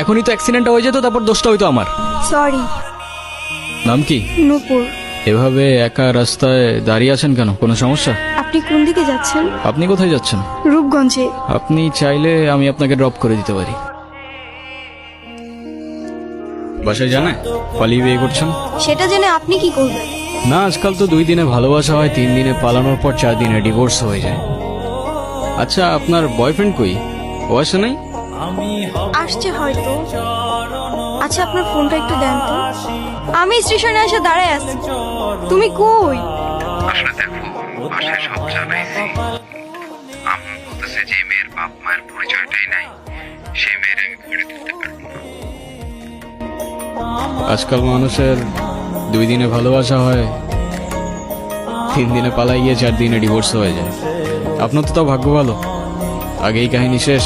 এখনই তো অ্যাক্সিডেন্টটা হয়ে যেত, তারপর দোষটা হইতো আমার। সরি। নাম কি? নূপুর। এভাবে একা রাস্তায় দাঁড়িয়ে আছেন কেন? কোনো সমস্যা? আপনি কোন দিকে যাচ্ছেন? আপনি কোথায় যাচ্ছেন? রূপগঞ্জে। আপনি চাইলে আমি আপনাকে ড্রপ করে দিতে পারি। বাসায় জানে পালিয়ে বিয়ে করছেন? সেটা জেনে আপনি কি করবেন? না, আজকাল তো 2 দিনে ভালোবাসা হয়, 3 দিনে পালানোর পর 4 দিনে ডিভোর্স হয়ে যায়। আচ্ছা, আপনার বয়ফ্রেন্ড কই? ও আসে নাই? আসছে হয়তো। আচ্ছা, আপনার ফোনটা একটু দেন তো। আমি স্টেশনে এসে দাঁড়ায় আছি। তুমি কই? আসলে দেখো, বাসায় সব জানাইছি। আম্মু বলতেছে যে মেয়ের বাপ মায়ের পরিচয়টাই নাই, সেই মেয়ের আমি গড়ে তুলতে পারবো না। আজকাল মানুষের 2 দিনে ভালোবাসা হয়, 3 দিনে পালাই গিয়ে 4 দিনে ডিভোর্স হয়ে যায়। আপনার তো তাও ভাগ্য ভালো, আগেই কাহিনী শেষ।